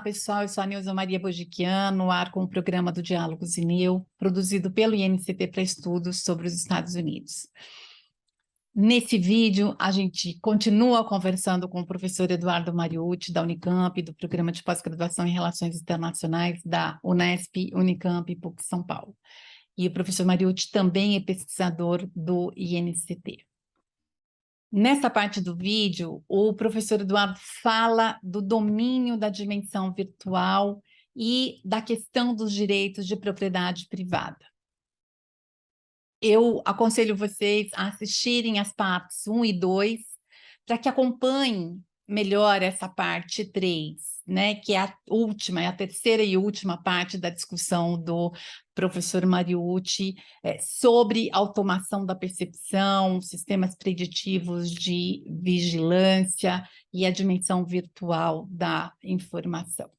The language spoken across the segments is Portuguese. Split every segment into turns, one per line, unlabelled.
pessoal, eu sou a Neuza Maria Bogiquian, no ar com o programa do Diálogos INEU, produzido pelo INCT para estudos sobre os Estados Unidos. Nesse vídeo, a gente continua conversando com o professor Eduardo Mariucci, da Unicamp, do Programa de Pós-Graduação em Relações Internacionais da Unesp, Unicamp e PUC São Paulo. E o professor Mariucci também é pesquisador do INCT. Nessa parte do vídeo, o professor Eduardo fala do domínio da dimensão virtual e da questão dos direitos de propriedade privada. Eu aconselho vocês a assistirem as partes 1 e 2, para que acompanhem melhor essa parte 3, né, que é a última, é a terceira e última parte da discussão do professor Mariucci sobre automação da percepção, sistemas preditivos de vigilância e a dimensão virtual da informação.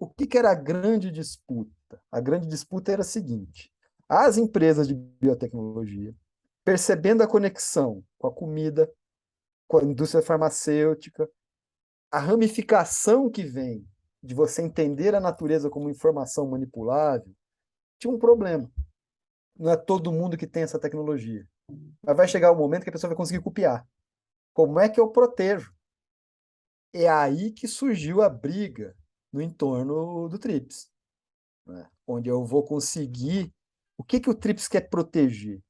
O que era a grande disputa? A grande disputa era a seguinte: as empresas de biotecnologia, percebendo a conexão com a comida, com a indústria farmacêutica, a ramificação que vem de você entender a natureza como informação manipulável, tinha um problema. Não é todo mundo que tem essa tecnologia. Mas vai chegar o momento que a pessoa vai conseguir copiar. Como é que eu protejo? É aí que surgiu a briga no entorno do TRIPS, né? Onde eu vou conseguir... O que o TRIPS quer proteger?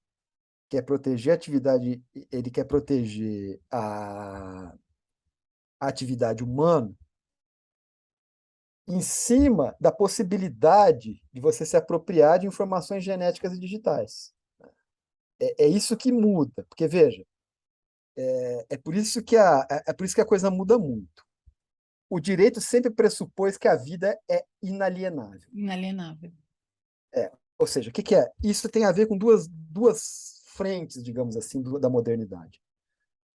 Quer proteger a atividade, ele quer proteger a atividade humana em cima da possibilidade de você se apropriar de informações genéticas e digitais. É isso que muda, porque, veja, é por isso que a coisa muda muito. O direito sempre pressupôs que a vida é inalienável.
Inalienável.
Ou seja, o que é? Isso tem a ver com duas frentes, digamos assim, da modernidade.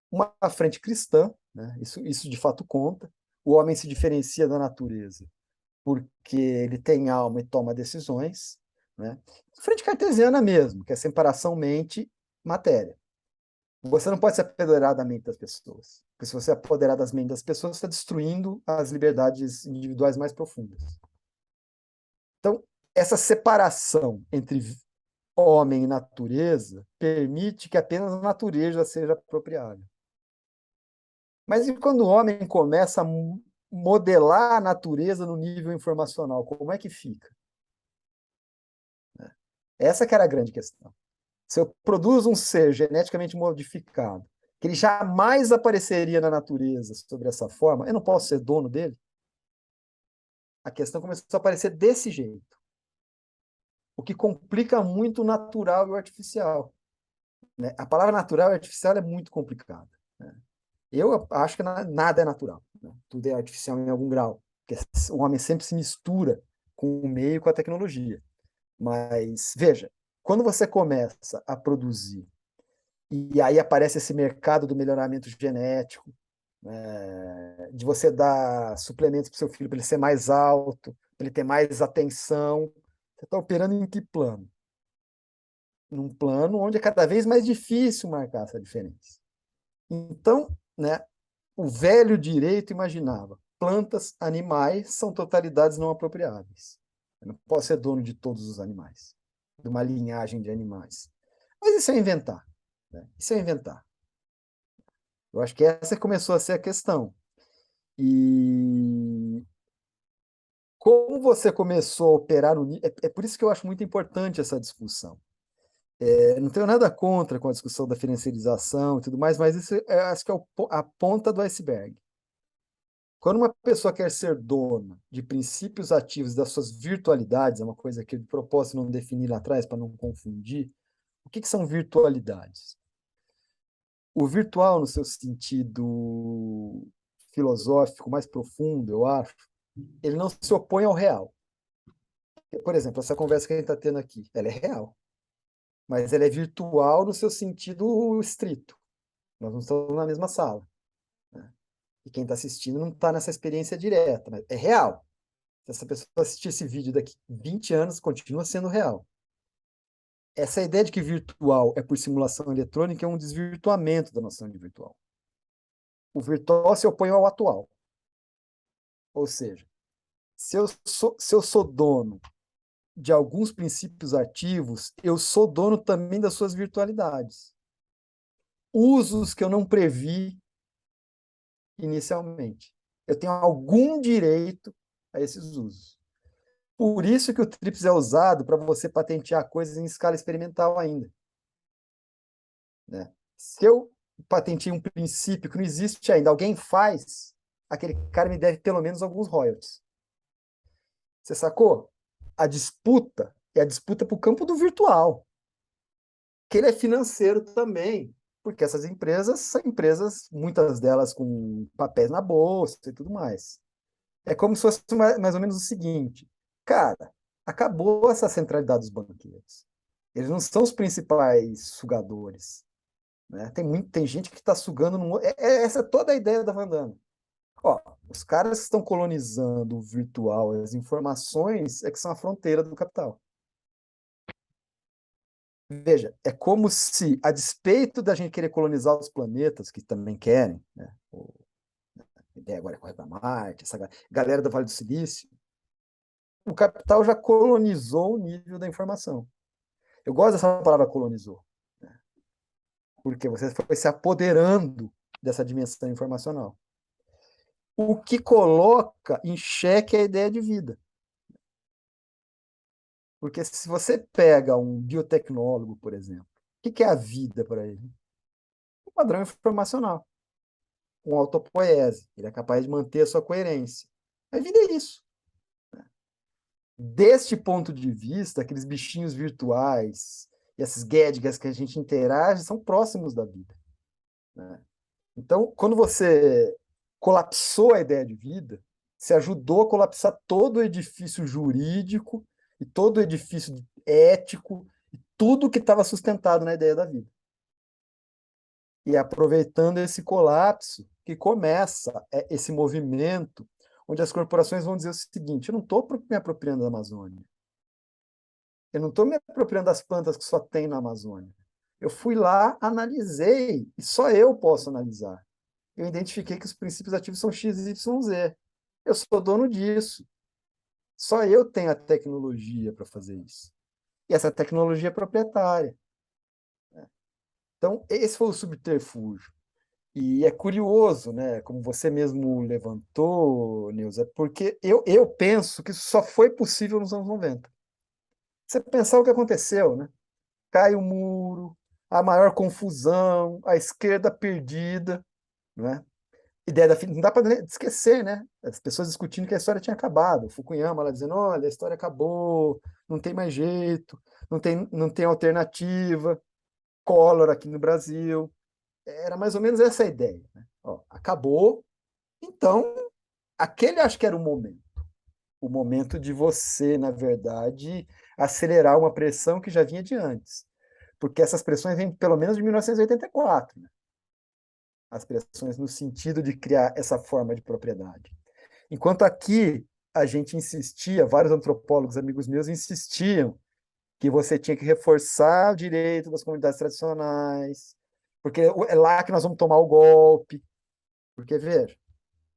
Uma frente cristã, né? Isso de fato conta. O homem se diferencia da natureza porque ele tem alma e toma decisões, né? Frente cartesiana mesmo, que é separação mente-matéria. Você não pode se apoderar da mente das pessoas, porque se você apoderar das mentes das pessoas, você está destruindo as liberdades individuais mais profundas. Então, essa separação entre homem e natureza permite que apenas a natureza seja apropriada. Mas e quando o homem começa a modelar a natureza no nível informacional, como é que fica? Essa que era a grande questão. Se eu produzo um ser geneticamente modificado, que ele jamais apareceria na natureza sobre essa forma, eu não posso ser dono dele? A questão começou a aparecer desse jeito. O que complica muito o natural e o artificial. Né? A palavra natural e artificial é muito complicada. Né? Eu acho que nada é natural. Né? Tudo é artificial em algum grau. Porque o homem sempre se mistura com o meio e com a tecnologia. Mas, veja, quando você começa a produzir, e aí aparece esse mercado do melhoramento genético, de você dar suplementos para o seu filho para ele ser mais alto, para ele ter mais atenção, você está operando em que plano? Num plano onde é cada vez mais difícil marcar essa diferença. Então, né, o velho direito imaginava: plantas, animais são totalidades não apropriáveis. Eu não posso ser dono de todos os animais, de uma linhagem de animais. Mas isso é inventar. Né? Isso é inventar. Eu acho que essa começou a ser a questão. E como você começou a operar no... É por isso que eu acho muito importante essa discussão. Não tenho nada contra com a discussão da financiarização e tudo mais, mas isso acho que é a ponta do iceberg. Quando uma pessoa quer ser dona de princípios ativos das suas virtualidades, é uma coisa que eu de propósito não defini lá atrás para não confundir. O que são virtualidades? O virtual, no seu sentido filosófico mais profundo, eu acho, ele não se opõe ao real. Por exemplo, essa conversa que a gente está tendo aqui, ela é real, mas ela é virtual no seu sentido estrito. Nós não estamos na mesma sala. Né? E quem está assistindo não está nessa experiência direta, mas é real. Se essa pessoa assistir esse vídeo daqui 20 anos, continua sendo real. Essa ideia de que virtual é por simulação eletrônica é um desvirtuamento da noção de virtual. O virtual se opõe ao atual. Ou seja, Se eu sou dono de alguns princípios ativos, eu sou dono também das suas virtualidades. Usos que eu não previ inicialmente. Eu tenho algum direito a esses usos. Por isso que o TRIPS é usado para você patentear coisas em escala experimental ainda. Né? Se eu patentei um princípio que não existe ainda, alguém faz, aquele cara me deve pelo menos alguns royalties. Você sacou? A disputa é a disputa para o campo do virtual, que ele é financeiro também, porque essas empresas são empresas, muitas delas com papéis na bolsa e tudo mais. É como se fosse mais ou menos o seguinte, cara, acabou essa centralidade dos banqueiros. Eles não são os principais sugadores. Né? Tem gente que está sugando. Essa é toda a ideia da Vandana. Ó, os caras que estão colonizando o virtual, as informações, é que são a fronteira do capital. Veja, é como se, a despeito da gente querer colonizar os planetas, que também querem, né? A ideia agora é correr para Marte, essa galera do Vale do Silício, o capital já colonizou o nível da informação. Eu gosto dessa palavra colonizou, né? Porque você foi se apoderando dessa dimensão informacional. O que coloca em xeque a ideia de vida. Porque se você pega um biotecnólogo, por exemplo, o que é a vida para ele? Um padrão informacional, com autopoiese. Ele é capaz de manter a sua coerência. A vida é isso. Deste ponto de vista, aqueles bichinhos virtuais e esses gadgets que a gente interage são próximos da vida. Né? Então, quando você colapsou a ideia de vida, você ajudou a colapsar todo o edifício jurídico e todo o edifício ético, e tudo que estava sustentado na ideia da vida. E aproveitando esse colapso, que começa esse movimento, onde as corporações vão dizer o seguinte: eu não estou me apropriando da Amazônia. Eu não estou me apropriando das plantas que só tem na Amazônia. Eu fui lá, analisei, e só eu posso analisar. Eu identifiquei que os princípios ativos são X, Y, Z. Eu sou dono disso. Só eu tenho a tecnologia para fazer isso. E essa tecnologia é proprietária. Então, esse foi o subterfúgio. E é curioso, né, como você mesmo levantou, Nilza, porque eu penso que isso só foi possível nos anos 90. Você pensar o que aconteceu, né? Cai o muro, a maior confusão, a esquerda perdida, né? Ideia da não dá para esquecer, né? As pessoas discutindo que a história tinha acabado. Fukuyama lá dizendo, olha, a história acabou, não tem mais jeito, não tem alternativa. Collor aqui no Brasil. Era mais ou menos essa a ideia. Né? Ó, acabou, então, aquele acho que era o momento de você, na verdade, acelerar uma pressão que já vinha de antes. Porque essas pressões vêm pelo menos de 1984. Né? As pressões no sentido de criar essa forma de propriedade. Enquanto aqui a gente insistia, vários antropólogos amigos meus insistiam que você tinha que reforçar o direito das comunidades tradicionais, porque é lá que nós vamos tomar o golpe. Porque, veja,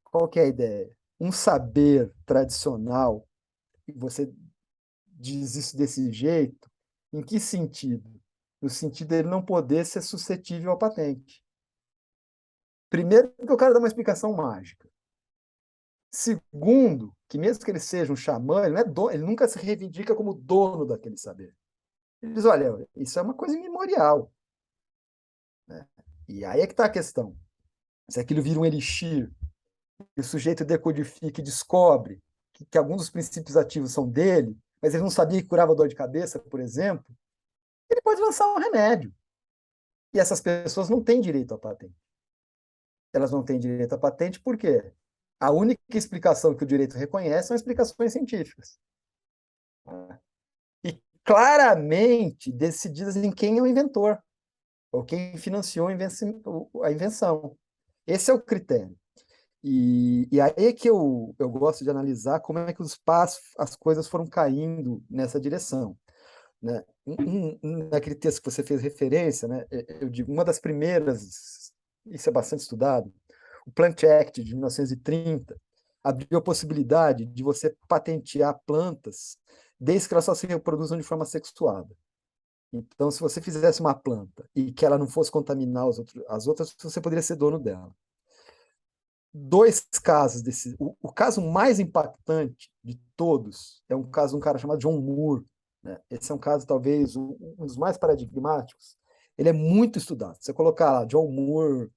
qual que é a ideia? Um saber tradicional, e você diz isso desse jeito, em que sentido? No sentido dele não poder ser suscetível à patente. Primeiro, porque eu quero dar uma explicação mágica. Segundo, que mesmo que ele seja um xamã, ele, não é dono, ele nunca se reivindica como dono daquele saber. Ele diz, olha, isso é uma coisa imemorial. Né? E aí é que está a questão. Se aquilo vira um elixir, e o sujeito decodifica e descobre que alguns dos princípios ativos são dele, mas ele não sabia que curava dor de cabeça, por exemplo, ele pode lançar um remédio. E essas pessoas não têm direito à patente. Elas não têm direito à patente por quê? A única explicação que o direito reconhece são explicações científicas. E claramente decididas em quem é o inventor, ou quem financiou a invenção. Esse é o critério. E aí é que eu gosto de analisar como é que as coisas foram caindo nessa direção. Né? Naquele texto que você fez referência, né, eu digo, uma das primeiras, isso é bastante estudado, o Plant Act de 1930, abriu a possibilidade de você patentear plantas desde que elas só se reproduzam de forma sexuada. Então, se você fizesse uma planta e que ela não fosse contaminar as outras, você poderia ser dono dela. Dois casos desse. O caso mais impactante de todos é um caso de um cara chamado John Moore. Né? Esse é um caso, talvez, um dos mais paradigmáticos. Ele é muito estudado. Você colocar lá John Moore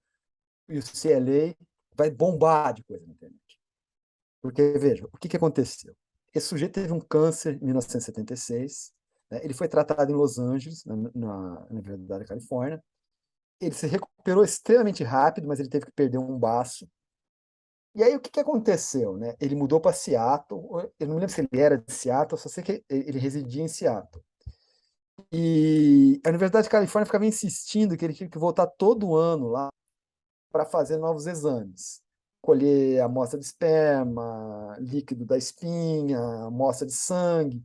e o CLA, vai bombar de coisa na internet. Porque, veja, o que aconteceu? Esse sujeito teve um câncer em 1976, né? Ele foi tratado em Los Angeles, na Universidade da Califórnia. Ele se recuperou extremamente rápido, mas ele teve que perder um baço. E aí, o que aconteceu? Né? Ele mudou para Seattle, eu não me lembro se ele era de Seattle, só sei que ele residia em Seattle. E a Universidade da Califórnia ficava insistindo que ele tinha que voltar todo ano lá para fazer novos exames. Colher amostra de esperma, líquido da espinha, amostra de sangue.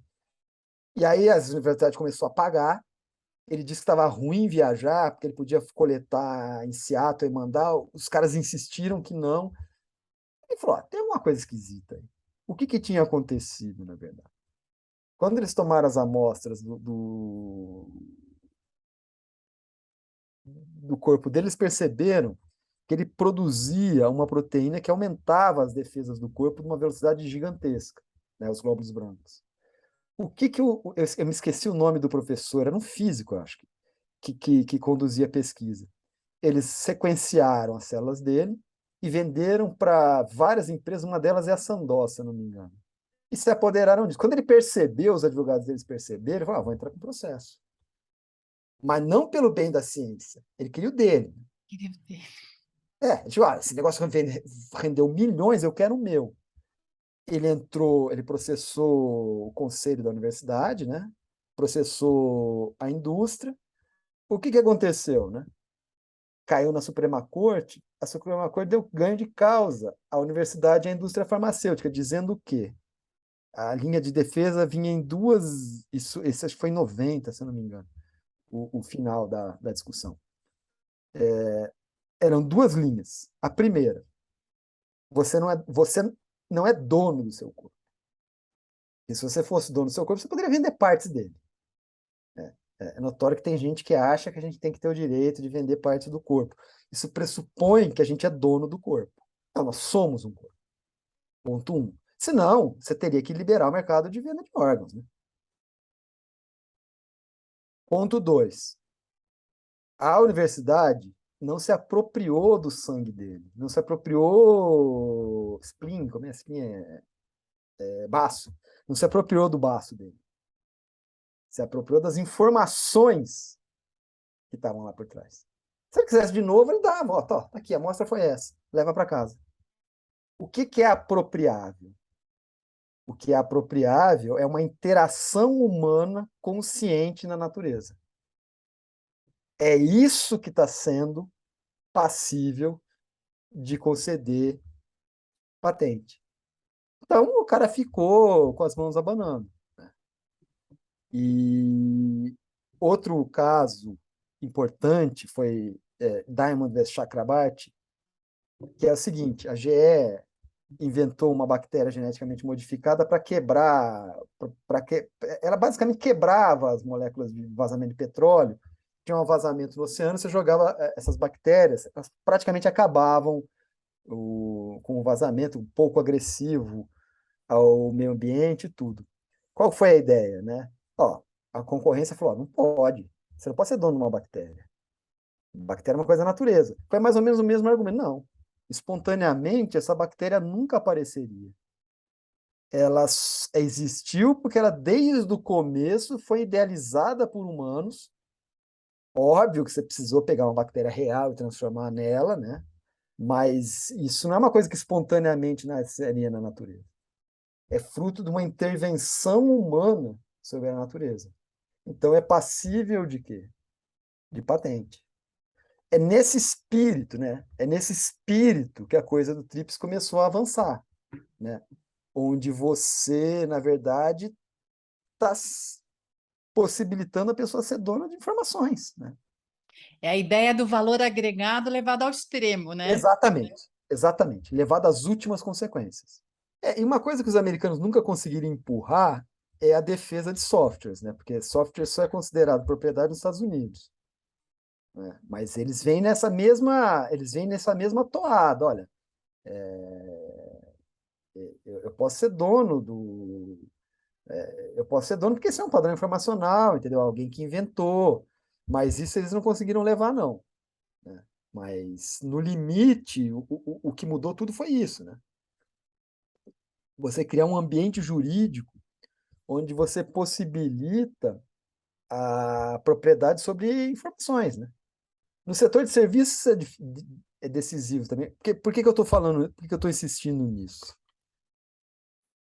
E aí a universidade começou a pagar. Ele disse que estava ruim viajar, porque ele podia coletar em Seattle e mandar. Os caras insistiram que não. Ele falou: tem alguma coisa esquisita aí. O que tinha acontecido, na verdade? Quando eles tomaram as amostras do corpo dele, eles perceberam que ele produzia uma proteína que aumentava as defesas do corpo numa velocidade gigantesca, né, os glóbulos brancos. O que eu me esqueci o nome do professor, era um físico, acho, que conduzia a pesquisa. Eles sequenciaram as células dele e venderam para várias empresas, uma delas é a Sandoz, se eu não me engano. E se apoderaram disso. Quando ele percebeu, os advogados deles perceberam, ele falou: vou entrar com processo. Mas não pelo bem da ciência, ele queria o dele.
Queria ter.
Tipo, esse negócio rendeu milhões, eu quero o meu. Ele entrou, ele processou o conselho da universidade, né? Processou a indústria. O que aconteceu, né? Caiu na Suprema Corte, a Suprema Corte deu ganho de causa à universidade e à indústria farmacêutica, dizendo o quê? A linha de defesa vinha em duas. Isso acho que foi em 90, se eu não me engano, o final da discussão. Eram duas linhas. A primeira, você não é dono do seu corpo. E se você fosse dono do seu corpo, você poderia vender partes dele. É notório que tem gente que acha que a gente tem que ter o direito de vender partes do corpo. Isso pressupõe que a gente é dono do corpo. Não, nós somos um corpo. Ponto 1. Senão, você teria que liberar o mercado de venda de órgãos. Né? Ponto 2. A universidade não se apropriou do sangue dele. Não se apropriou spleen, como é? Spleen baço. Não se apropriou do baço dele. Se apropriou das informações que estavam lá por trás. Se ele quisesse de novo, ele dava, ó, tá aqui, a amostra foi essa, leva para casa. O que é apropriável? O que é apropriável é uma interação humana consciente na natureza. É isso que está sendo passível de conceder patente. Então, o cara ficou com as mãos abanando. Né? E outro caso importante foi Diamond vs Chakrabarty, que é o seguinte: a GE inventou uma bactéria geneticamente modificada para quebrar, ela basicamente quebrava as moléculas de vazamento de petróleo. Tinha um vazamento no oceano, você jogava essas bactérias, elas praticamente acabavam com o vazamento um pouco agressivo ao meio ambiente e tudo. Qual foi a ideia, né? A concorrência falou: não pode, você não pode ser dono de uma bactéria. Bactéria é uma coisa da natureza. Foi mais ou menos o mesmo argumento. Não. Espontaneamente, essa bactéria nunca apareceria. Ela existiu porque ela, desde o começo, foi idealizada por humanos. Óbvio que você precisou pegar uma bactéria real e transformar nela, né? Mas isso não é uma coisa que espontaneamente nasceria na natureza. É fruto de uma intervenção humana sobre a natureza. Então, é passível de quê? De patente. É nesse espírito, né? É nesse espírito que a coisa do TRIPS começou a avançar, né? Onde você, na verdade, está possibilitando a pessoa ser dona de informações, né?
É a ideia do valor agregado levado ao extremo, né?
Exatamente, exatamente. Levado às últimas consequências. E uma coisa que os americanos nunca conseguiram empurrar é a defesa de softwares, né? Porque software só é considerado propriedade dos Estados Unidos, né? Mas eles vêm nessa mesma toada, olha, eu posso ser dono eu posso ser dono porque isso é um padrão informacional, entendeu? Alguém que inventou, mas isso eles não conseguiram levar, não, né? Mas no limite, o que mudou tudo foi isso, né? Você criar um ambiente jurídico onde você possibilita a propriedade sobre informações, né? No setor de serviços é decisivo também. Por que que eu estou falando, por que que eu estou insistindo nisso?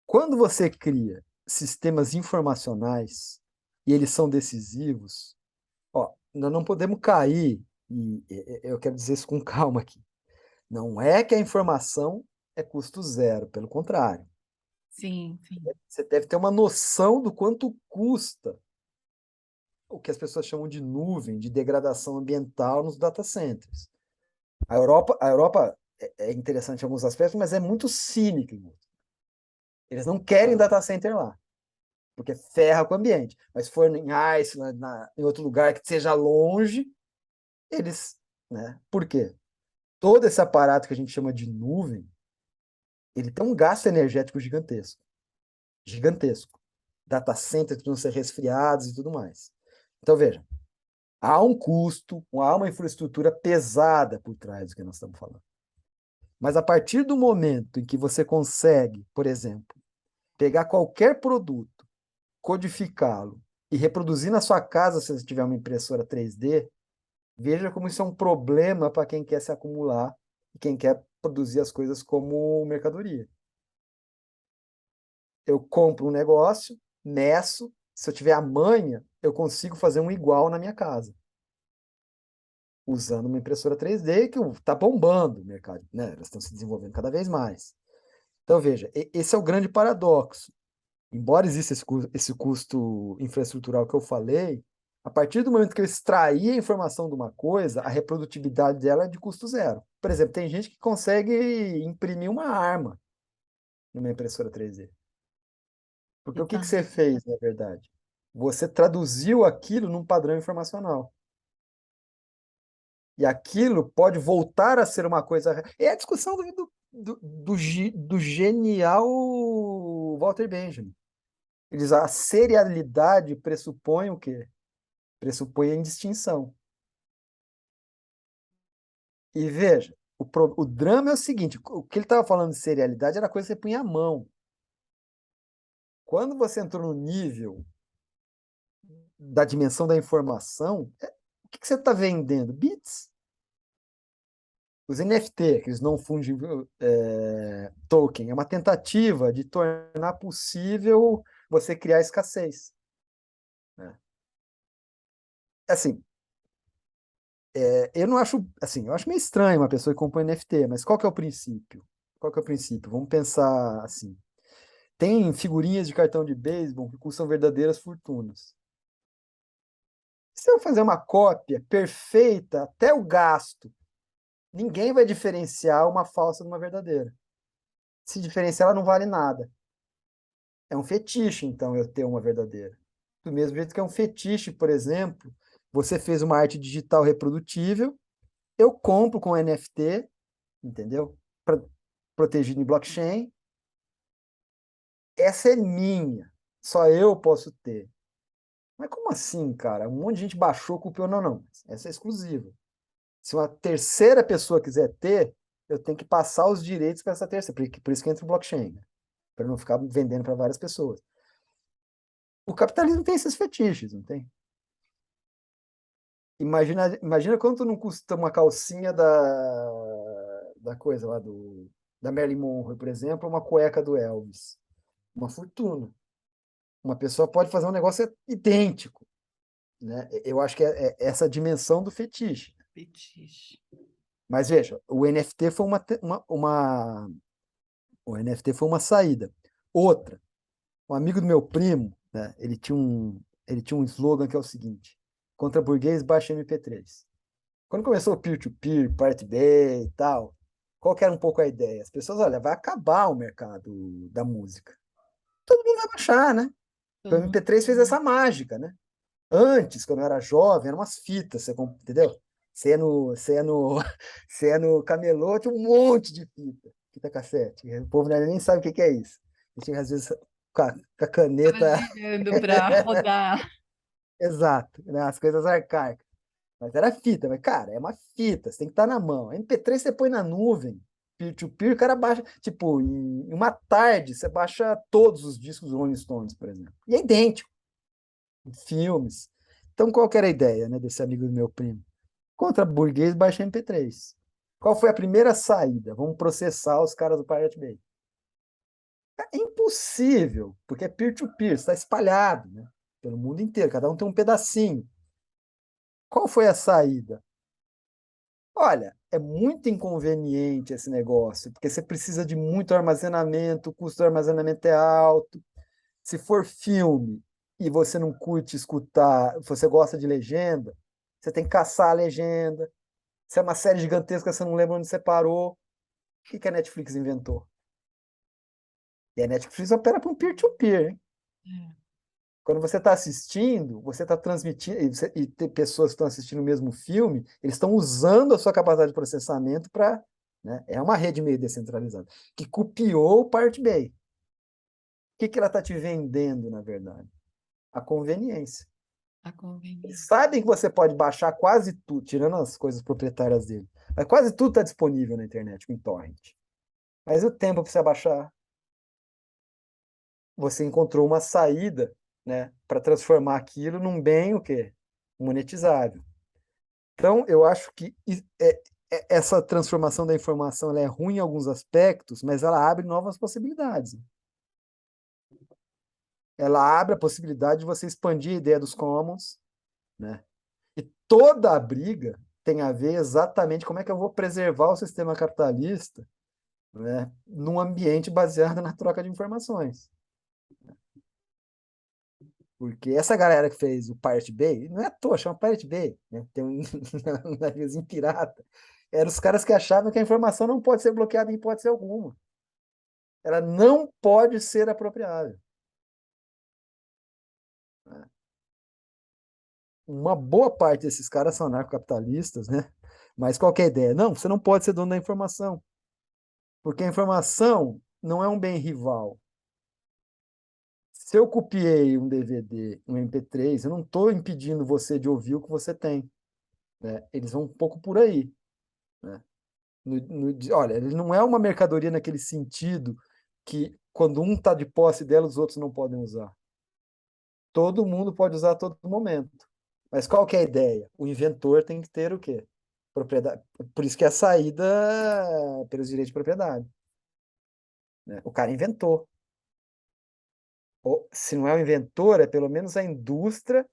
Quando você cria sistemas informacionais e eles são decisivos, ó, nós não podemos cair, e eu quero dizer isso com calma aqui. Não é que a informação é custo zero, pelo contrário.
Sim, sim.
Você deve ter uma noção do quanto custa o que as pessoas chamam de nuvem, de degradação ambiental nos data centers. A Europa é interessante em alguns aspectos, mas é muito cínica em outros. Eles não querem data center lá, porque ferra com o ambiente. Mas se for em Iceland, em outro lugar que seja longe, eles, né? Por quê? Todo esse aparato que a gente chama de nuvem, ele tem um gasto energético gigantesco. Gigantesco. Data centers precisam ser resfriados e tudo mais. Então, veja, há um custo, há uma infraestrutura pesada por trás do que nós estamos falando. Mas a partir do momento em que você consegue, por exemplo, pegar qualquer produto, codificá-lo e reproduzir na sua casa, se você tiver uma impressora 3D, veja como isso é um problema para quem quer se acumular e quem quer produzir as coisas como mercadoria. Eu compro um negócio, meço, se eu tiver a manha, eu consigo fazer um igual na minha casa, usando uma impressora 3D que está bombando o mercado, né? Elas estão se desenvolvendo cada vez mais. Então, veja, esse é o grande paradoxo. Embora exista esse custo infraestrutural que eu falei, a partir do momento que eu extrair a informação de uma coisa, a reprodutibilidade dela é de custo zero. Por exemplo, tem gente que consegue imprimir uma arma numa impressora 3D. Porque o que que
Exato.
você fez, na verdade? Você traduziu aquilo num padrão informacional. E aquilo pode voltar a ser uma coisa. É a discussão do genial Walter Benjamin. Ele diz, a serialidade pressupõe o quê? Pressupõe a indistinção. E veja, o drama é o seguinte: o que ele estava falando de serialidade era coisa que você punha a mão. Quando você entrou no nível da dimensão da informação, o que você está vendendo? Bits. Os NFT, aqueles não fungible token, é uma tentativa de tornar possível você criar escassez, né? Assim, eu não acho, assim, eu acho meio estranho uma pessoa que compra um NFT, mas qual que é o princípio? Qual que é o princípio? Vamos pensar assim. Tem figurinhas de cartão de beisebol que custam verdadeiras fortunas. Se eu fazer uma cópia perfeita até o gasto, ninguém vai diferenciar uma falsa de uma verdadeira. Se diferenciar, ela não vale nada. É um fetiche, então, eu ter uma verdadeira. Do mesmo jeito que é um fetiche, por exemplo, você fez uma arte digital reprodutível, eu compro com NFT, entendeu? Protegido em blockchain. Essa é minha. Só eu posso ter. Mas como assim, cara? Um monte de gente baixou, copiou. Não, não. Essa é exclusiva. Se uma terceira pessoa quiser ter, eu tenho que passar os direitos para essa terceira. Por isso que entra o blockchain, né? Para não ficar vendendo para várias pessoas. O capitalismo tem esses fetiches, não tem? Imagina quanto não custa uma calcinha da coisa lá da Marilyn Monroe, por exemplo, uma cueca do Elvis. Uma fortuna. Uma pessoa pode fazer um negócio idêntico, né? Eu acho que é essa dimensão do fetiche.
Fetiche.
Mas veja, o NFT foi uma saída. Outra, um amigo do meu primo, né, ele tinha um slogan que é o seguinte: contra burguês, baixa MP3. Quando começou o peer-to-peer, Pirate Bay e tal, Qual que era um pouco a ideia? As pessoas, olha, vai acabar o mercado da música. Todo mundo vai baixar, né? Então,
Todo
o
mundo.
MP3 fez essa mágica, né? Antes, quando eu era jovem, eram umas fitas, entendeu? Você ia no, você ia no, você ia no camelô, tinha um monte de fita cassete. O povo nem sabe o que que é isso. E tinha, às vezes, com a
Tava
caneta.
girando para rodar.
Exato, né? As coisas arcaicas. Mas era fita, mas, cara, é uma fita, você tem que estar na mão. MP3 você põe na nuvem, peer-to-peer, o cara baixa, tipo, em uma tarde, você baixa todos os discos do Rolling Stones, por exemplo. E é idêntico, filmes. Então, qual que era a ideia, né, desse amigo do meu primo? Contra burguês, baixa MP3. Qual foi a primeira saída? Vamos processar os caras do Pirate Bay. É impossível, porque é peer-to-peer, está espalhado, né, pelo mundo inteiro, cada um tem um pedacinho. Qual foi a saída? Olha, é muito inconveniente esse negócio, porque você precisa de muito armazenamento, o custo do armazenamento é alto. Se for filme e você não curte escutar, você gosta de legenda, você tem que caçar a legenda. Se é uma série gigantesca, você não lembra onde você parou. O que que a Netflix inventou? E a Netflix opera para um peer-to-peer, hein? Quando você está assistindo, você está transmitindo, e tem pessoas que estão assistindo o mesmo filme, eles estão usando a sua capacidade de processamento para. Né, é uma rede meio descentralizada, que copiou o Pirate Bay. O que, que ela está te vendendo, na verdade? A conveniência.
A
Eles
conveniência.
sabem que você pode baixar quase tudo, tirando as coisas proprietárias dele, mas quase tudo está disponível na internet, com torrent. Mas o tempo para você baixar, você encontrou uma saída, né, para transformar aquilo num bem o quê? Monetizável. Então, eu acho que essa transformação da informação ela é ruim em alguns aspectos, mas ela abre novas possibilidades. Ela abre a possibilidade de você expandir a ideia dos commons, né? E toda a briga tem a ver exatamente como é que eu vou preservar o sistema capitalista, né, num ambiente baseado na troca de informações. Porque essa galera que fez o Pirate Bay, não é à toa, chama Pirate Bay, né? Tem um naviozinho pirata. Eram os caras que achavam que a informação não pode ser bloqueada em hipótese alguma. Ela não pode ser apropriável. Uma boa parte desses caras são anarcocapitalistas, né? Mas qual que é a ideia? Não, você não pode ser dono da informação, porque a informação não é um bem rival. Se eu copiei um DVD, um MP3, eu não estou impedindo você de ouvir o que você tem, né? Eles vão um pouco por aí, né? Olha, ele não é uma mercadoria naquele sentido que quando um está de posse dela, os outros não podem usar. Todo mundo pode usar a todo momento. Mas qual que é a ideia? O inventor tem que ter o quê? Propriedade. Por isso que é a saída pelos direitos de propriedade, né? O cara inventou. Ou, se não é o inventor, é pelo menos a indústria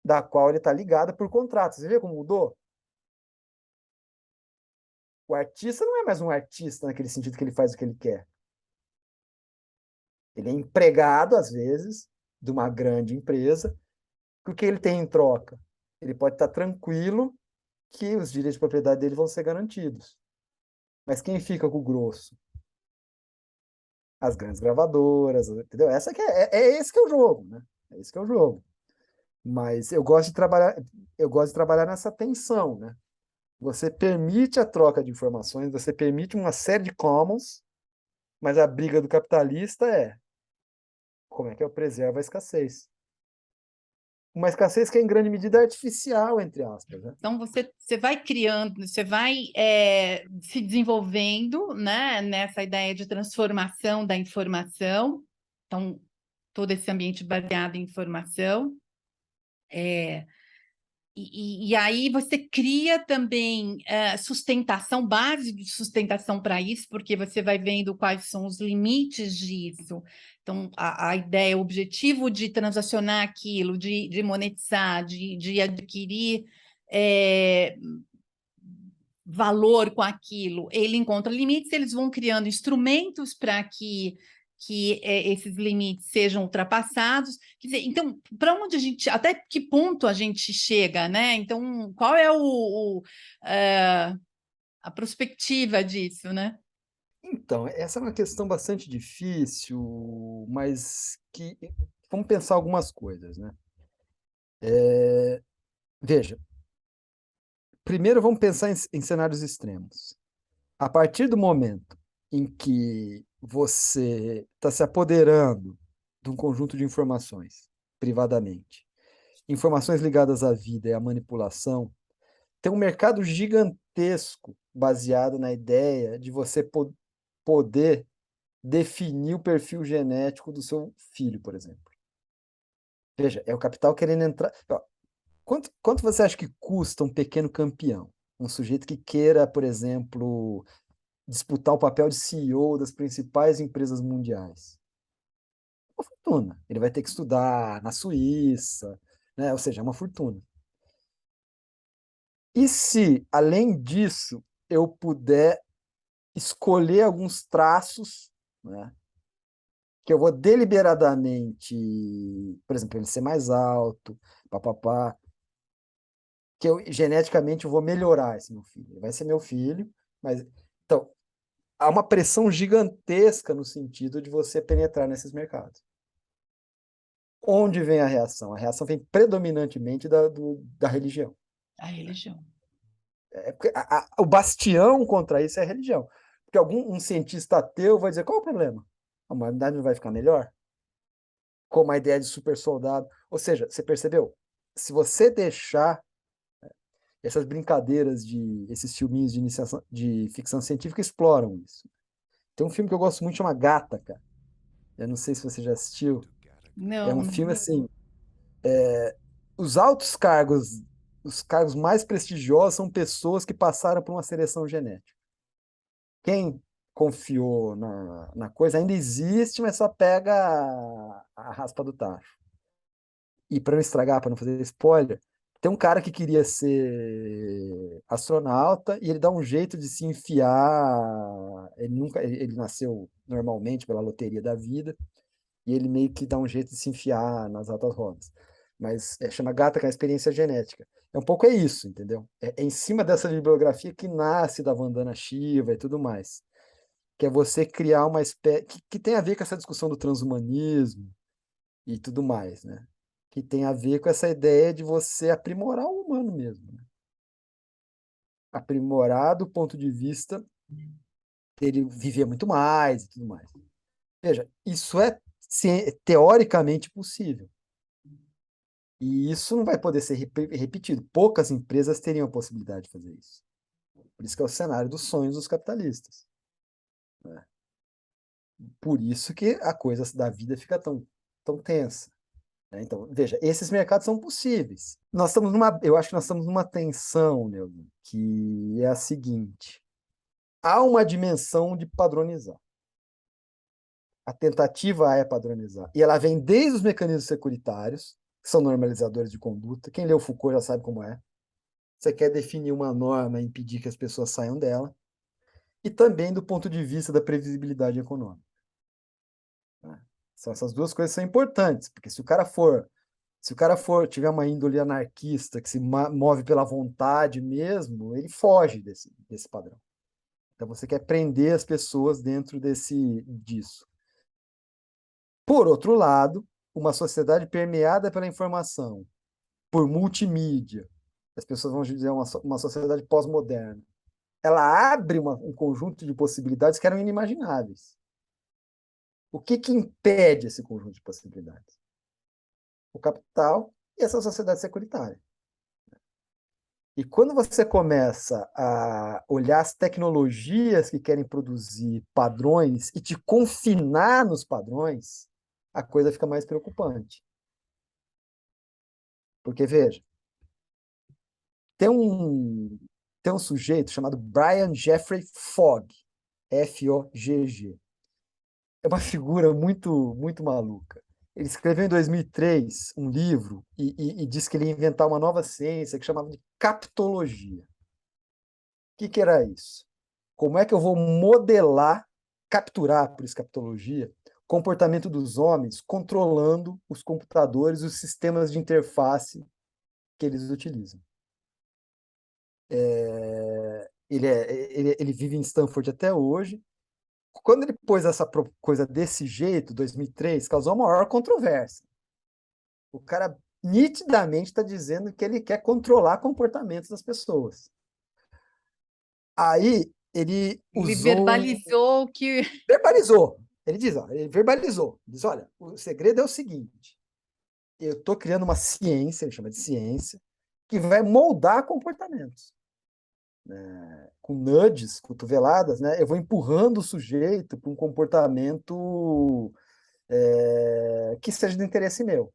da qual ele está ligado por contrato. Você vê como mudou? O artista não é mais um artista naquele sentido que ele faz o que ele quer. Ele é empregado, às vezes, de uma grande empresa. O que ele tem em troca? Ele pode estar tranquilo que os direitos de propriedade dele vão ser garantidos. Mas quem fica com o grosso? As grandes gravadoras, entendeu? Essa que é esse que é o jogo, né? É esse que é o jogo. Mas eu gosto de trabalhar nessa tensão, né? Você permite a troca de informações, você permite uma série de commons, mas a briga do capitalista é como é que eu preservo a escassez? Uma escassez que é em grande medida artificial, entre aspas, né?
Então, você vai criando, você vai se desenvolvendo, né, nessa ideia de transformação da informação. Então, todo esse ambiente baseado em informação. E aí você cria também sustentação, base de sustentação para isso, porque você vai vendo quais são os limites disso. Então, a ideia, o objetivo de transacionar aquilo, de monetizar, de adquirir valor com aquilo, ele encontra limites, eles vão criando instrumentos para que esses limites sejam ultrapassados. Quer dizer, então, para onde a gente, até que ponto a gente chega, né? Então, qual é a perspectiva disso, né?
Então, essa é uma questão bastante difícil, mas que vamos pensar algumas coisas, né? Veja, primeiro vamos pensar em cenários extremos. A partir do momento em que você está se apoderando de um conjunto de informações privadamente, informações ligadas à vida e à manipulação, tem um mercado gigantesco baseado na ideia de você poder definir o perfil genético do seu filho, por exemplo. Veja, é o capital querendo entrar. Ó, quanto você acha que custa um pequeno campeão? Um sujeito que queira, por exemplo, disputar o papel de CEO das principais empresas mundiais? Uma fortuna. Ele vai ter que estudar na Suíça, né? Ou seja, é uma fortuna. E se, além disso, eu puder escolher alguns traços, né, que eu vou deliberadamente, por exemplo, ele ser mais alto, papapá, que eu geneticamente eu vou melhorar esse meu filho. Ele vai ser meu filho, mas então há uma pressão gigantesca no sentido de você penetrar nesses mercados. Onde vem a reação? A reação vem predominantemente da religião.
A religião.
O bastião contra isso é a religião. Porque um cientista ateu vai dizer, qual é o problema? A humanidade não vai ficar melhor? Como a ideia de super soldado. Ou seja, você percebeu? Se você deixar essas brincadeiras esses filminhos de ficção científica exploram isso. Tem um filme que eu gosto muito, chama Gattaca. Eu não sei se você já assistiu. É um
Não,
filme assim, os altos cargos, os cargos mais prestigiosos são pessoas que passaram por uma seleção genética. Quem confiou na coisa ainda existe, mas só pega a raspa do tacho. E para não estragar, para não fazer spoiler, tem um cara que queria ser astronauta e ele dá um jeito de se enfiar. Ele nasceu normalmente pela loteria da vida e ele meio que dá um jeito de se enfiar nas altas rodas. Mas chama Gata com a experiência genética. É um pouco isso, entendeu? É em cima dessa bibliografia que nasce da Vandana Shiva e tudo mais. Que é você criar uma espécie. Que tem a ver com essa discussão do transhumanismo e tudo mais, né? Que tem a ver com essa ideia de você aprimorar o humano mesmo, né? Aprimorar do ponto de vista dele viver muito mais e tudo mais. Veja, isso é teoricamente possível. E isso não vai poder ser repetido. Poucas empresas teriam a possibilidade de fazer isso. Por isso que é o cenário dos sonhos dos capitalistas, né? Por isso que a coisa da vida fica tão tensa, né? Então, veja, esses mercados são possíveis. Eu acho que nós estamos numa tensão, né, que é a seguinte: há uma dimensão de padronizar. A tentativa é padronizar. E ela vem desde os mecanismos securitários, que são normalizadores de conduta. Quem leu Foucault já sabe como é. Você quer definir uma norma e impedir que as pessoas saiam dela. E também do ponto de vista da previsibilidade econômica, né? Essas duas coisas são importantes, porque se o cara tiver uma índole anarquista que se move pela vontade mesmo, ele foge desse padrão. Então você quer prender as pessoas dentro disso. Por outro lado, uma sociedade permeada pela informação, por multimídia, as pessoas vão dizer uma sociedade pós-moderna, ela abre um conjunto de possibilidades que eram inimagináveis. O que impede esse conjunto de possibilidades? O capital e essa sociedade securitária. E quando você começa a olhar as tecnologias que querem produzir padrões e te confinar nos padrões, a coisa fica mais preocupante. Porque, veja, tem um sujeito chamado Brian Jeffrey Fogg, Fogg. É uma figura muito, muito maluca. Ele escreveu em 2003 um livro e disse que ele ia inventar uma nova ciência que chamava de captologia. O que era isso? Como é que eu vou capturar, por isso captologia, o comportamento dos homens controlando os computadores, os sistemas de interface que eles utilizam? ele vive em Stanford até hoje. Quando ele pôs essa coisa desse jeito, 2003, causou a maior controvérsia. O cara nitidamente está dizendo que ele quer controlar comportamentos das pessoas. Aí ele
Ele
usou,
verbalizou que
verbalizou. Ele diz, ó, ele verbalizou. Diz, olha, o segredo é o seguinte: eu estou criando uma ciência, ele chama de ciência, que vai moldar comportamentos. Com nudges, cotoveladas, né? Eu vou empurrando o sujeito para um comportamento que seja do interesse meu.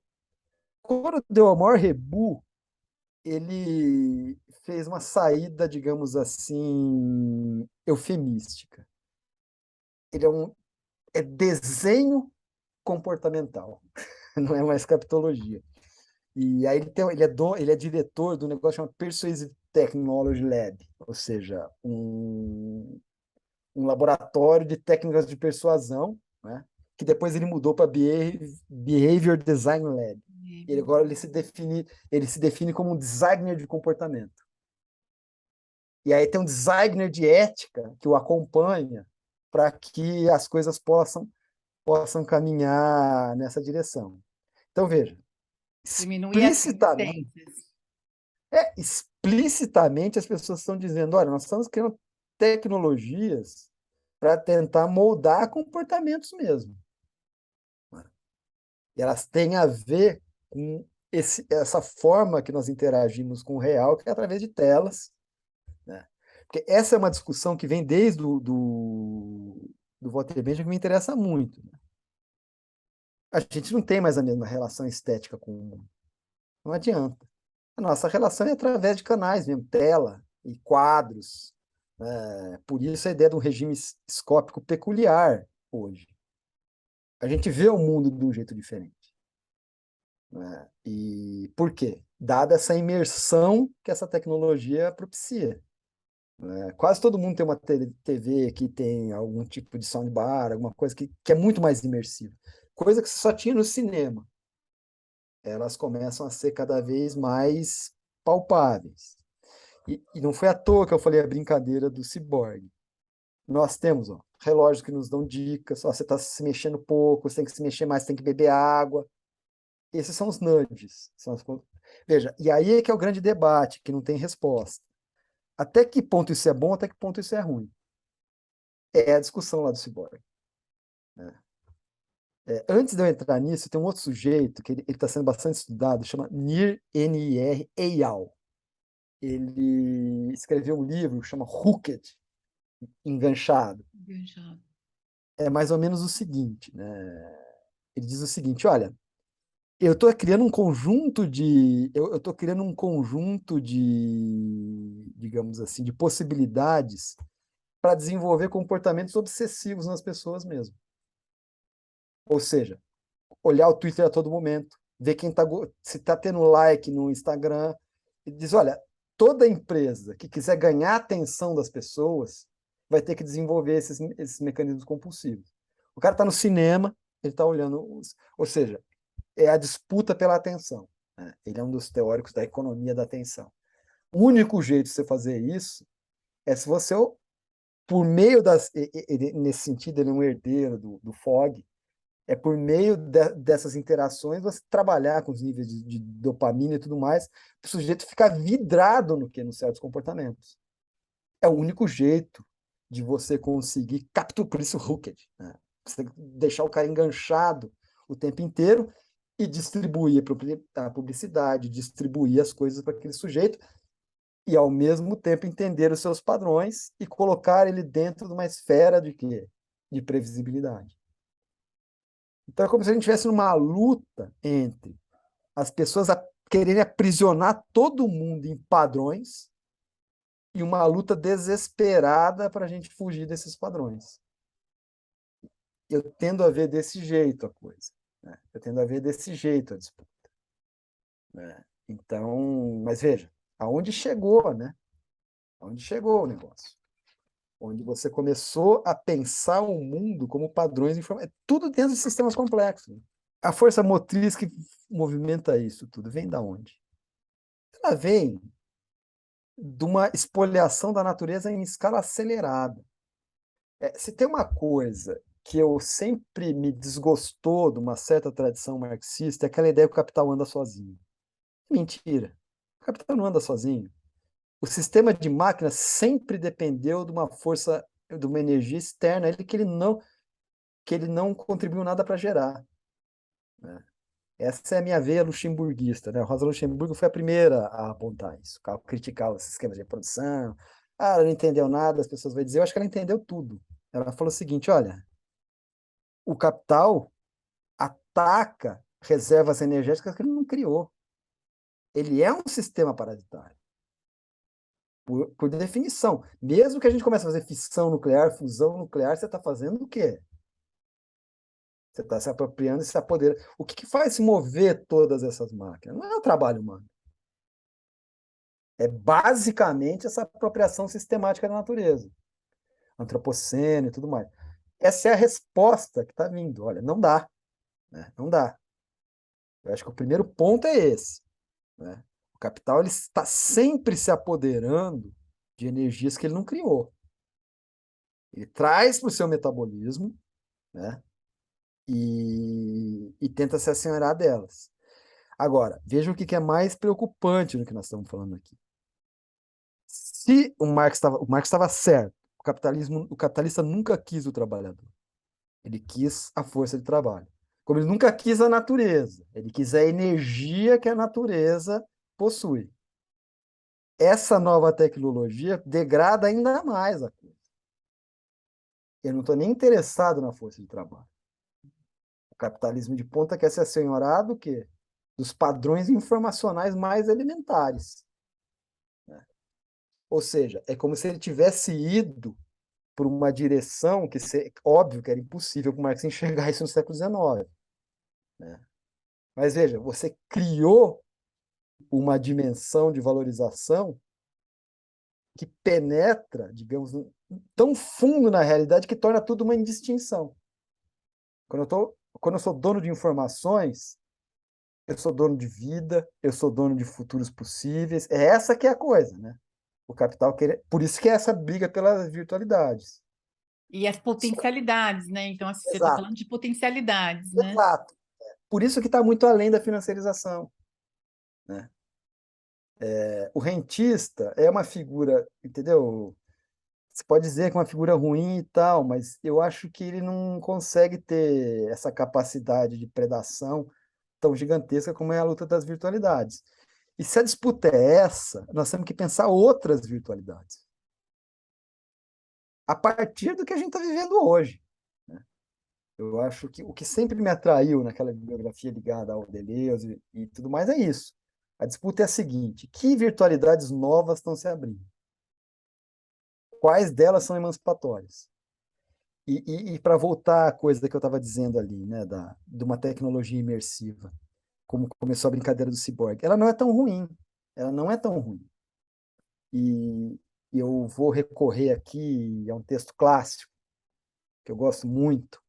Quando deu a maior rebu, ele fez uma saída, digamos assim, eufemística. Ele é desenho comportamental, não é mais captologia. E aí ele é diretor do negócio chamado Persuasive Technology Lab, ou seja, um laboratório de técnicas de persuasão, né? Que depois ele mudou para Behavior Design Lab. Agora ele se define como um designer de comportamento. E aí tem um designer de ética que o acompanha para que as coisas possam caminhar nessa direção. Então, veja,
diminuir as
explicitamente,
resistências.
explicitamente as pessoas estão dizendo, olha, nós estamos criando tecnologias para tentar moldar comportamentos mesmo. E elas têm a ver com essa forma que nós interagimos com o real, que é através de telas, né? Porque essa é uma discussão que vem desde do Walter Benjamin, que me interessa muito, né? A gente não tem mais a mesma relação estética com o mundo. Não adianta. A nossa relação é através de canais mesmo, tela e quadros. Por isso a ideia de um regime escópico peculiar hoje. A gente vê o mundo de um jeito diferente. Né? E por quê? Dada essa imersão que essa tecnologia propicia. Né? Quase todo mundo tem uma TV que tem algum tipo de soundbar, alguma coisa que é muito mais imersiva. Coisa que você só tinha no cinema. Elas começam a ser cada vez mais palpáveis. E não foi à toa que eu falei a brincadeira do ciborgue. Nós temos relógios que nos dão dicas, você está se mexendo pouco, você tem que se mexer mais, tem que beber água. Esses são os nudges. Veja, e aí é que é o grande debate, que não tem resposta. Até que ponto isso é bom, até que ponto isso é ruim? É a discussão lá do ciborgue. Né? Antes de eu entrar nisso, tem um outro sujeito que ele está sendo bastante estudado, chama Nir N-I-R Eyal. Ele escreveu um livro que chama Hooked, Enganchado. É mais ou menos o seguinte, né? Ele diz o seguinte, olha, eu estou criando um conjunto de, digamos assim, de possibilidades para desenvolver comportamentos obsessivos nas pessoas mesmo. Ou seja, olhar o Twitter a todo momento, ver se está tendo like no Instagram, e diz, olha, toda empresa que quiser ganhar a atenção das pessoas vai ter que desenvolver esses mecanismos compulsivos. O cara está no cinema, ele está olhando, ou seja, é a disputa pela atenção. Né? Ele é um dos teóricos da economia da atenção. O único jeito de você fazer isso é se você, por meio nesse sentido, ele é um herdeiro do Fogg, é por meio dessas interações você trabalhar com os níveis de dopamina e tudo mais, para o sujeito ficar vidrado nos certos comportamentos. É o único jeito de você conseguir capturar, por isso hooked, né? Você deixar o cara enganchado o tempo inteiro e distribuir a publicidade, distribuir as coisas para aquele sujeito e, ao mesmo tempo, entender os seus padrões e colocar ele dentro de uma esfera de quê? De previsibilidade. Então, é como se a gente estivesse numa luta entre as pessoas quererem aprisionar todo mundo em padrões e uma luta desesperada para a gente fugir desses padrões. Eu tendo a ver desse jeito a coisa. Né? Eu tendo a ver desse jeito a disputa. Né? Então, mas veja, aonde chegou, né? Aonde chegou o negócio? Onde você começou a pensar o mundo como padrões informacionais. Tudo dentro de sistemas complexos. A força motriz que movimenta isso tudo vem da onde? Ela vem de uma espoliação da natureza em escala acelerada. Se tem uma coisa que eu sempre me desgostou de uma certa tradição marxista, é aquela ideia que o capital anda sozinho. Mentira. O capital não anda sozinho. O sistema de máquinas sempre dependeu de uma força, de uma energia externa, que ele não contribuiu nada para gerar, né? Essa é a minha veia luxemburguista, né? A Rosa Luxemburgo foi a primeira a apontar isso, a criticar os sistemas de produção. Ah, ela não entendeu nada, as pessoas vão dizer. Eu acho que ela entendeu tudo. Ela falou o seguinte: olha, o capital ataca reservas energéticas que ele não criou. Ele é um sistema parasitário, por definição. Mesmo que a gente comece a fazer fissão nuclear, fusão nuclear, você está fazendo o quê? Você está se apropriando e se apoderando. O que faz se mover todas essas máquinas? Não é o trabalho humano. É basicamente essa apropriação sistemática da natureza. Antropoceno e tudo mais. Essa é a resposta que está vindo. Olha, não dá. Né? Não dá. Eu acho que o primeiro ponto é esse. Né? O capital ele está sempre se apoderando de energias que ele não criou. Ele traz para o seu metabolismo, né? E tenta se assenhorar delas. Agora, veja o que é mais preocupante no que nós estamos falando aqui. Se o Marx estava certo, o capitalista nunca quis o trabalhador. Ele quis a força de trabalho. Como ele nunca quis a natureza, ele quis a energia que a natureza possui. Essa nova tecnologia degrada ainda mais a coisa. Eu não estou nem interessado na força de trabalho. O capitalismo de ponta quer ser assenhorado do quê? Dos padrões informacionais mais elementares. Né? Ou seja, é como se ele tivesse ido por uma direção que, óbvio, que era impossível para o Marx enxergar isso no século XIX. Né? Mas veja, você criou uma dimensão de valorização que penetra, digamos, tão fundo na realidade que torna tudo uma indistinção. Quando eu sou dono de informações, eu sou dono de vida, eu sou dono de futuros possíveis. É essa que é a coisa, né? O capital querer. Por isso que é essa briga pelas virtualidades.
E as potencialidades, né? Então, assim, você está
Exato,
falando de potencialidades, né?
exato. Por isso que está muito além da financiarização. Né? O rentista é uma figura, entendeu? Você pode dizer que é uma figura ruim e tal, mas eu acho que ele não consegue ter essa capacidade de predação tão gigantesca como é a luta das virtualidades. E se a disputa é essa, nós temos que pensar outras virtualidades. A partir do que a gente está vivendo hoje. Né? Eu acho que o que sempre me atraiu naquela bibliografia ligada ao Deleuze e tudo mais é isso. A disputa é a seguinte: que virtualidades novas estão se abrindo? Quais delas são emancipatórias? E para voltar à coisa que eu estava dizendo ali, né, de uma tecnologia imersiva, como começou a brincadeira do ciborgue, ela não é tão ruim. Ela não é tão ruim. E eu vou recorrer aqui a um texto clássico, que eu gosto muito,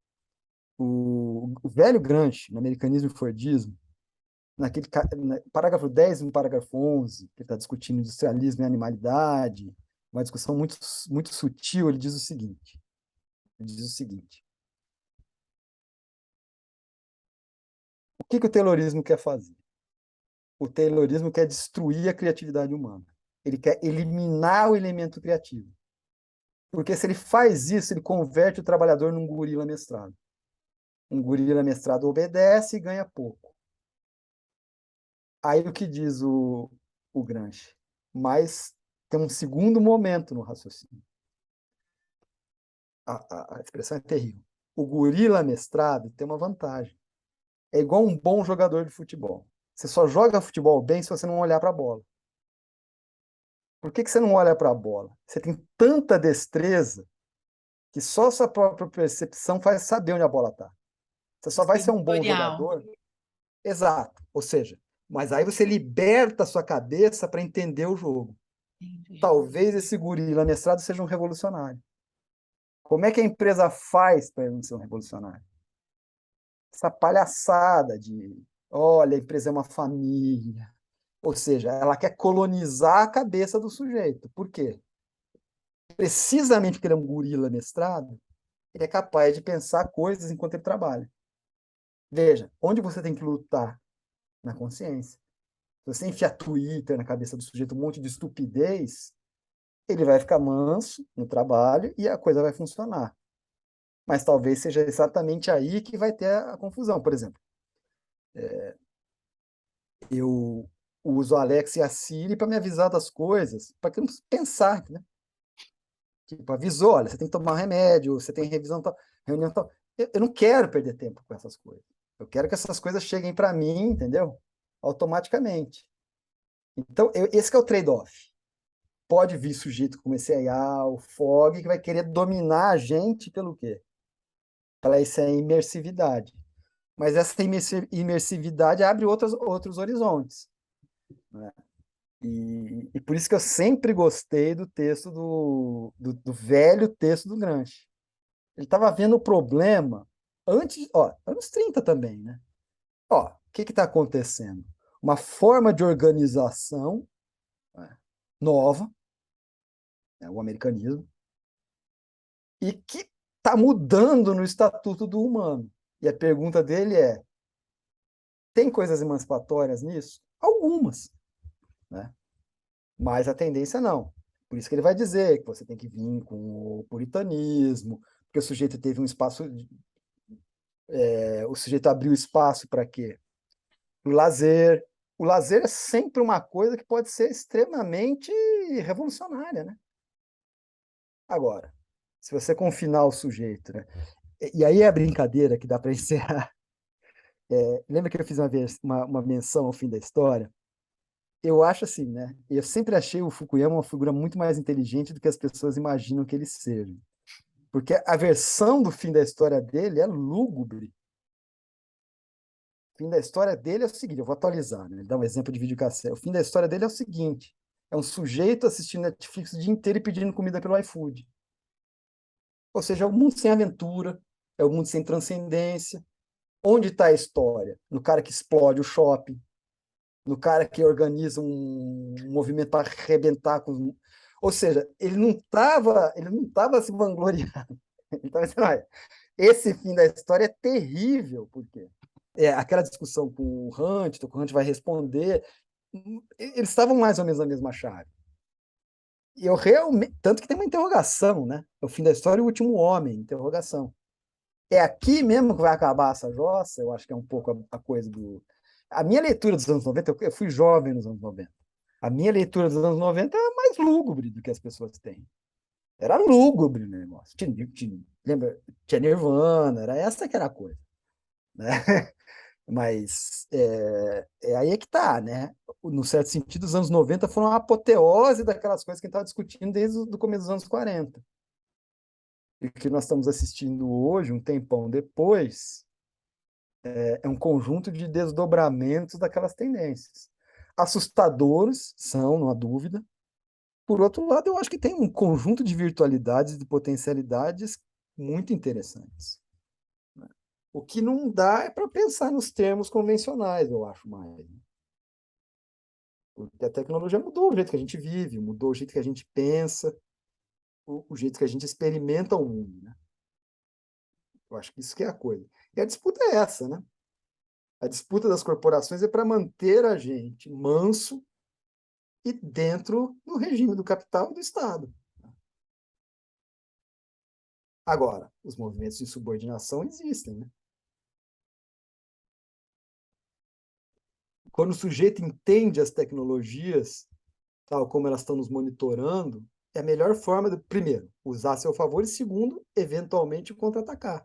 o velho Gramsci, no Americanismo e Fordismo, parágrafo 10 e no parágrafo 11, que está discutindo industrialismo e animalidade, uma discussão muito, muito sutil, ele diz o seguinte: o que o Taylorismo quer fazer? O Taylorismo quer destruir a criatividade humana. Ele quer eliminar o elemento criativo. Porque se ele faz isso, ele converte o trabalhador num gorila mestrado. Um gorila mestrado obedece e ganha pouco. Aí o que diz o Gramsci? Mas tem um segundo momento no raciocínio. A expressão é terrível. O gorila mestrado tem uma vantagem. É igual um bom jogador de futebol. Você só joga futebol bem se você não olhar para a bola. Por que você não olha para a bola? Você tem tanta destreza que só sua própria percepção faz saber onde a bola está. Você só vai ser um bom
Tutorial.
jogador. Exato. Ou seja, mas aí você liberta a sua cabeça para entender o jogo.
Entendi.
Talvez esse gorila mestrado seja um revolucionário. Como é que a empresa faz para ele não ser um revolucionário? Essa palhaçada de, olha, a empresa é uma família, Ou seja, ela quer colonizar a cabeça do sujeito. Por quê? Precisamente porque ele é um gorila mestrado, ele é capaz de pensar coisas enquanto ele trabalha. Veja, onde você tem que lutar? Na consciência. Se você enfiar Twitter na cabeça do sujeito, um monte de estupidez, ele vai ficar manso no trabalho e a coisa vai funcionar. Mas talvez seja exatamente aí que vai ter a confusão. Por exemplo, eu uso a Alexa e a Siri para me avisar das coisas, para que eu não precise pensar, né? Tipo, avisou, olha, você tem que tomar um remédio, você tem revisão tal, reunião tal. Eu não quero perder tempo com essas coisas. Eu quero que essas coisas cheguem para mim, entendeu? Automaticamente. Então, esse que é o trade-off. Pode vir sujeito como esse IA, o Fog, que vai querer dominar a gente pelo quê? Pela essa imersividade. Mas essa imersividade abre outros horizontes. Né? E por isso que eu sempre gostei do texto do velho texto do Gramsci. Ele estava vendo o problema antes, ó, anos 30 também, né? Ó, o que está acontecendo? Uma forma de organização, né, nova, né, o americanismo, e que está mudando no estatuto do humano. E a pergunta dele é: tem coisas emancipatórias nisso? Algumas, né? Mas a tendência não. Por isso que ele vai dizer que você tem que vir com o puritanismo, porque o sujeito teve um espaço, o sujeito abriu espaço para quê? O lazer. O lazer é sempre uma coisa que pode ser extremamente revolucionária, né? Agora, se você confinar o sujeito, né? E aí é a brincadeira que dá para encerrar. Lembra que eu fiz uma menção ao fim da história? Eu acho assim, né? Eu sempre achei o Fukuyama uma figura muito mais inteligente do que as pessoas imaginam que ele seja. Porque a versão do fim da história dele é lúgubre. O fim da história dele é o seguinte, eu vou atualizar, né? Ele dá um exemplo de videocassete. O fim da história dele é o seguinte, é um sujeito assistindo Netflix o dia inteiro e pedindo comida pelo iFood. Ou seja, é um mundo sem aventura, é um mundo sem transcendência. Onde está a história? No cara que explode o shopping, no cara que organiza um movimento para arrebentar com. Ou seja, ele não tava se vangloriando. Ele estava dizendo, olha, esse fim da história é terrível, porque aquela discussão com o Hunt vai responder, eles estavam mais ou menos na mesma chave. E eu realmente, tanto que tem uma interrogação, né? O fim da história e o último homem, interrogação. É aqui mesmo que vai acabar essa jossa? Eu acho que é um pouco a coisa do. A minha leitura dos anos 90, eu fui jovem nos anos 90. A minha leitura dos anos 90 era mais lúgubre do que as pessoas têm. Era lúgubre o negócio. Lembra? Tinha Nirvana, era essa que era a coisa. Né? Mas aí é que tá, né? No certo sentido, os anos 90 foram a apoteose daquelas coisas que a gente estava discutindo desde o começo dos anos 40. E o que nós estamos assistindo hoje, um tempão depois, é um conjunto de desdobramentos daquelas tendências. Assustadores são, não há dúvida. Por outro lado, eu acho que tem um conjunto de virtualidades e de potencialidades muito interessantes. O que não dá é para pensar nos termos convencionais, eu acho mais. Porque a tecnologia mudou o jeito que a gente vive, mudou o jeito que a gente pensa, o jeito que a gente experimenta o mundo. Né? Eu acho que isso que é a coisa. E a disputa é essa, né? A disputa das corporações é para manter a gente manso e dentro do regime do capital e do Estado. Agora, os movimentos de subordinação existem. Né? Quando o sujeito entende as tecnologias, tal como elas estão nos monitorando, é a melhor forma de, primeiro, usar a seu favor e, segundo, eventualmente contra-atacar.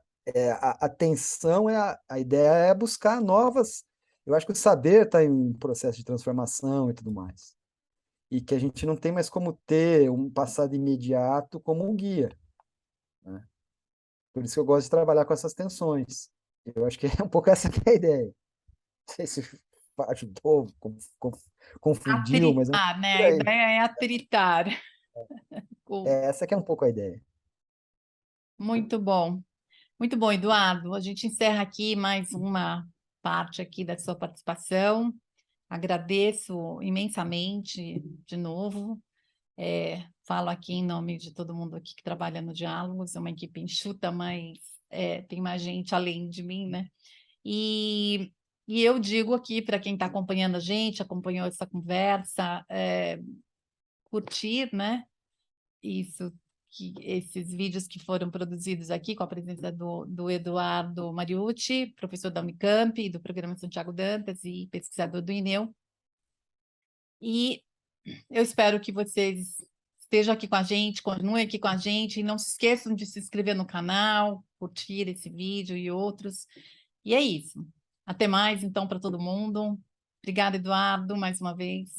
A tensão, a ideia é buscar novas. Eu acho que o saber está em processo de transformação e tudo mais. E que a gente não tem mais como ter um passado imediato como um guia. Né? Por isso que eu gosto de trabalhar com essas tensões. Eu acho que é um pouco essa que é a ideia. Não sei se ajudou, confundiu, mas é um
Atritar, né?
por
A
aí.
ideia é atritar.
Essa que é um pouco a ideia.
Muito bom. Muito bom, Eduardo. A gente encerra aqui mais uma parte aqui da sua participação. Agradeço imensamente de novo. Falo aqui em nome de todo mundo aqui que trabalha no Diálogos, é uma equipe enxuta, mas tem mais gente além de mim, né? E eu digo aqui para quem está acompanhando a gente, acompanhou essa conversa, curtir, né? Esses vídeos que foram produzidos aqui com a presença do Eduardo Mariucci, professor da Unicamp, e do Programa Santiago Dantas e pesquisador do INEU. E eu espero que vocês estejam aqui com a gente, continuem aqui com a gente, e não se esqueçam de se inscrever no canal, curtir esse vídeo e outros. E é isso. Até mais, então, para todo mundo. Obrigada, Eduardo, mais uma vez.